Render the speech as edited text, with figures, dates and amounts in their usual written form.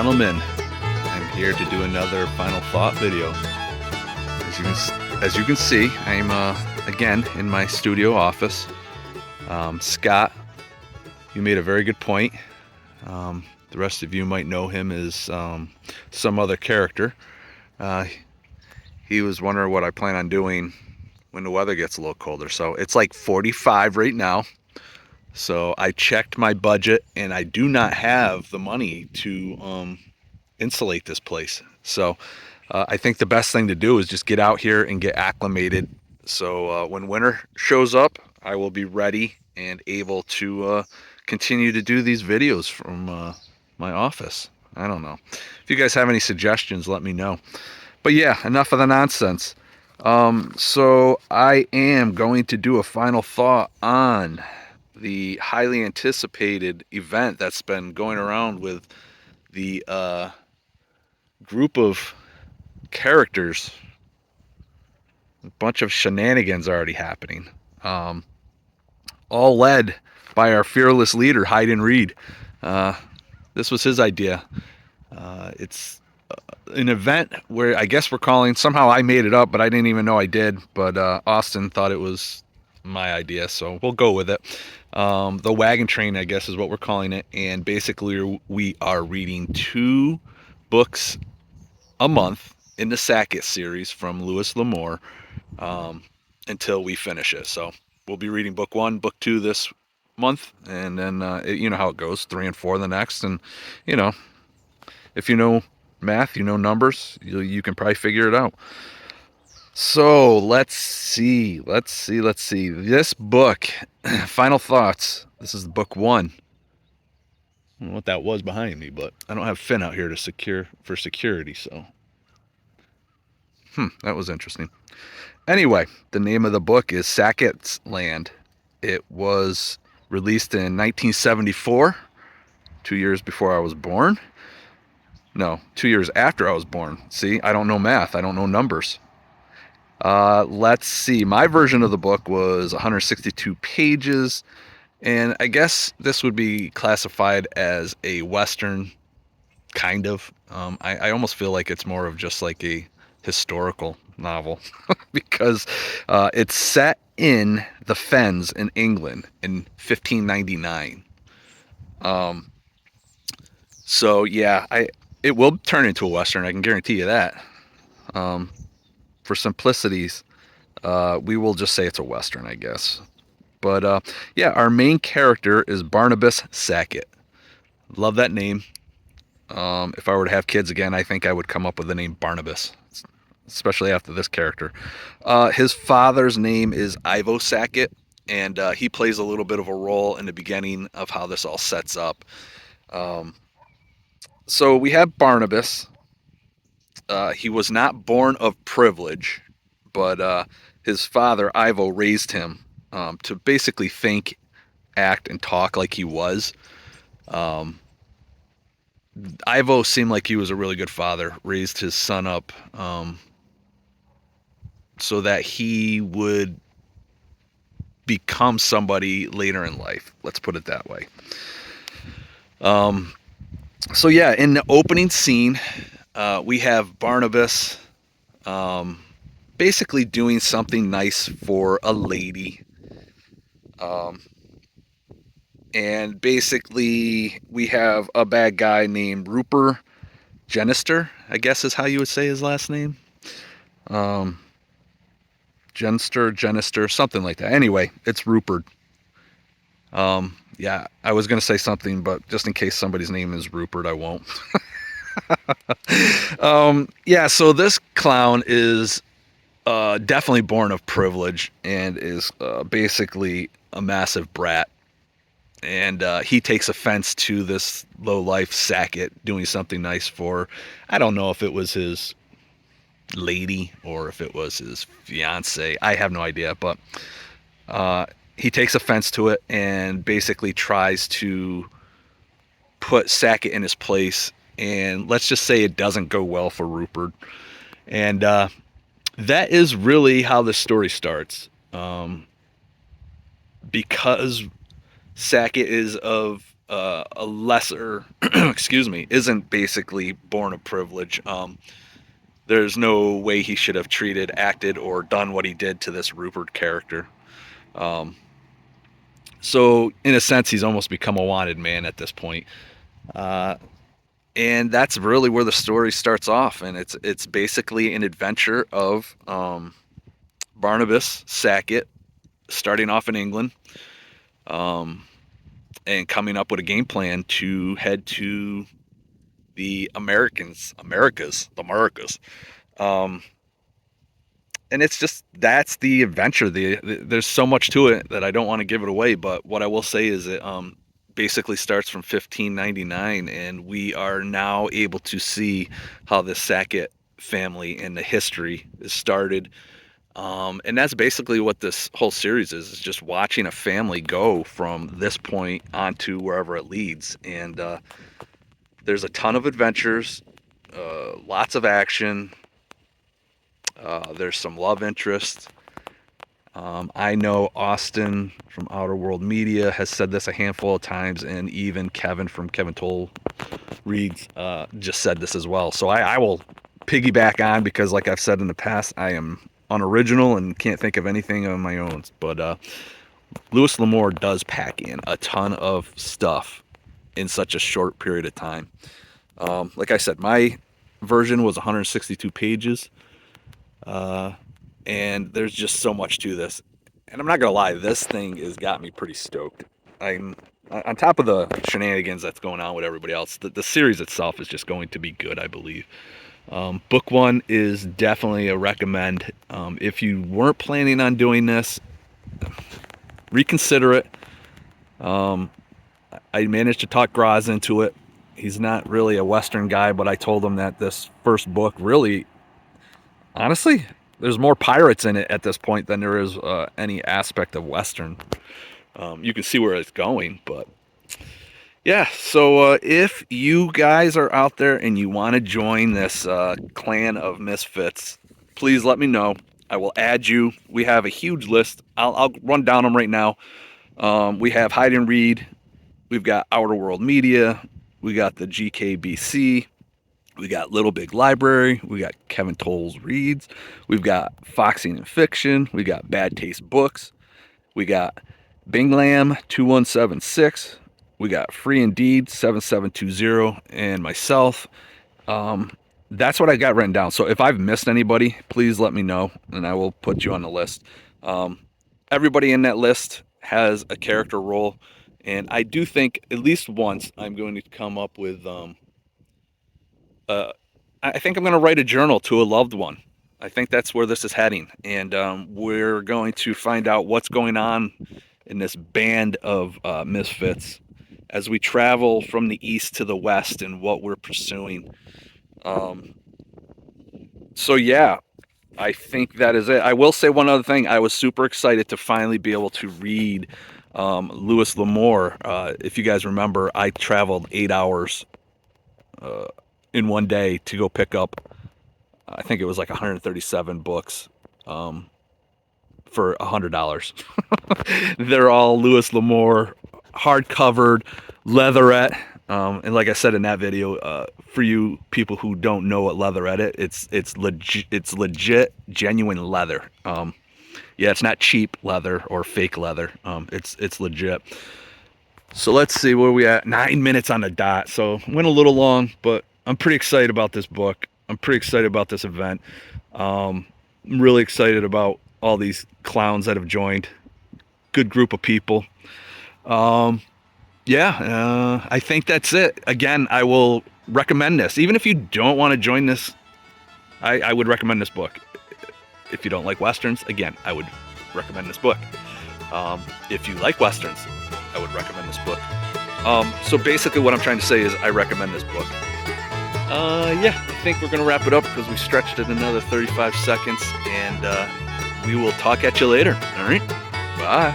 gentlemen, I'm here to do another final thought video. As you can see, I'm again in my studio office. Scott, you made a very good point. The rest of you might know him as some other character. He was wondering what I plan on doing when the weather gets a little colder. So it's like 45 right now. So I checked my budget, and I do not have the money to insulate this place. So I think the best thing to do is just get out here and get acclimated. So when winter shows up, I will be ready and able to continue to do these videos from my office. I don't know. If you guys have any suggestions, let me know. But yeah, enough of the nonsense. So I am going to do a final thought on the highly anticipated event that's been going around with the group of characters. A bunch of shenanigans already happening, all led by our fearless leader, Hayden Reed. This was his idea. It's an event where I guess we're calling, somehow I made it up, but I didn't even know I did, but Austin thought it was my idea, so we'll go with it. The wagon train, I guess, is what we're calling it, and basically we are reading 2 books a month in the Sackett series from Lewis L'Amour until we finish it. So we'll be reading book 1, book 2 this month, and then you know how it goes, 3 and 4 the next. And you know, if you know math, you know numbers, you can probably figure it out. So let's see. This book, Final Thoughts. This is book 1. I don't know what that was behind me, but I don't have Finn out here to secure for security, so that was interesting. Anyway, the name of the book is Sackett's Land. It was released in 1974, 2 years before I was born. No, 2 years after I was born. See, I don't know math. I don't know numbers. Let's see. My version of the book was 162 pages, and I guess this would be classified as a Western, kind of. I almost feel like it's more of just like a historical novel because it's set in the Fens in England in 1599. So yeah, it will turn into a Western, I can guarantee you that. For simplicities, we will just say it's a Western, I guess. But yeah, our main character is Barnabas Sackett. Love that name. If I were to have kids again, I think I would come up with the name Barnabas, especially after this character. His father's name is Ivo Sackett, and he plays a little bit of a role in the beginning of how this all sets up. So we have Barnabas. He was not born of privilege, but his father, Ivo, raised him to basically think, act, and talk like he was. Ivo seemed like he was a really good father, raised his son up so that he would become somebody later in life. Let's put it that way. So yeah, in the opening scene, we have Barnabas basically doing something nice for a lady. And basically we have a bad guy named Rupert Jenister, I guess is how you would say his last name. Jenister, something like that. Anyway, it's Rupert. Yeah, I was going to say something, but just in case somebody's name is Rupert, I won't. Yeah, so this clown is definitely born of privilege and is basically a massive brat. And he takes offense to this low-life Sackett doing something nice for, I don't know if it was his lady or if it was his fiance. I have no idea, but he takes offense to it and basically tries to put Sackett in his place. And let's just say it doesn't go well for Rupert. And that is really how the story starts. Because Sackett is of a lesser, excuse me, isn't basically born of privilege. There's no way he should have treated, acted, or done what he did to this Rupert character. Um, so in a sense, he's almost become a wanted man at this point. Uh, and that's really where the story starts off, and it's basically an adventure of Barnabas Sackett starting off in England, um, and coming up with a game plan to head to the Americas. Um, and it's just that's the adventure. There's so much to it that I don't want to give it away. But what I will say is it basically starts from 1599, and we are now able to see how the Sackett family and the history is started. And that's basically what this whole series is just watching a family go from this point onto wherever it leads. And there's a ton of adventures, lots of action. There's some love interest. I know Austin from Outer World Media has said this a handful of times, and even Kevin from Kevin Toll Reads just said this as well. So I will piggyback on, because like I've said in the past, I am unoriginal and can't think of anything on my own. But Louis L'Amour does pack in a ton of stuff in such a short period of time. Like I said, my version was 162 pages. And there's just so much to this. And I'm not gonna lie, this thing has got me pretty stoked. I'm on top of the shenanigans that's going on with everybody else. The series itself is just going to be good, I believe. Book one is definitely a recommend. If you weren't planning on doing this, reconsider it. I managed to talk Graz into it. He's not really a Western guy, but I told him that this first book really, honestly, there's more pirates in it at this point than there is any aspect of Western. You can see where it's going, but yeah. So if you guys are out there and you want to join this clan of misfits, please let me know. I will add you. We have a huge list. I'll run down them right now. We have Hide and Read. We've got Outer World Media. We got the GKBC. We got Little Big Library. We got Kevin Toll's Reads. We've got Foxing and Fiction. We got Bad Taste Books. We got Binglam 2176. We got Free Indeed 7720, and myself. That's what I got written down. So if I've missed anybody, please let me know, and I will put you on the list. Everybody in that list has a character role, and I do think at least once I'm going to come up with I think I'm going to write a journal to a loved one. I think that's where this is heading. And we're going to find out what's going on in this band of misfits as we travel from the east to the west and what we're pursuing. So, yeah, I think that is it. I will say one other thing. I was super excited to finally be able to read Louis L'Amour. If you guys remember, I traveled 8 hours in one day to go pick up, I think it was like 137 books for $100. They're all Louis L'Amour, hard-covered, leatherette. And like I said in that video, for you people who don't know what leatherette is, it's legit, genuine leather. Yeah, it's not cheap leather or fake leather. It's legit. So let's see where we at. 9 minutes on the dot. So went a little long, but I'm pretty excited about this book. I'm pretty excited about this event. I'm really excited about all these clowns that have joined. Good group of people. I think that's it. Again, I will recommend this. Even if you don't want to join this, I would recommend this book. If you don't like Westerns, again, I would recommend this book. If you like Westerns, I would recommend this book. So basically what I'm trying to say is I recommend this book. I think we're going to wrap it up because we stretched it another 35 seconds, and we will talk at you later. All right? Bye.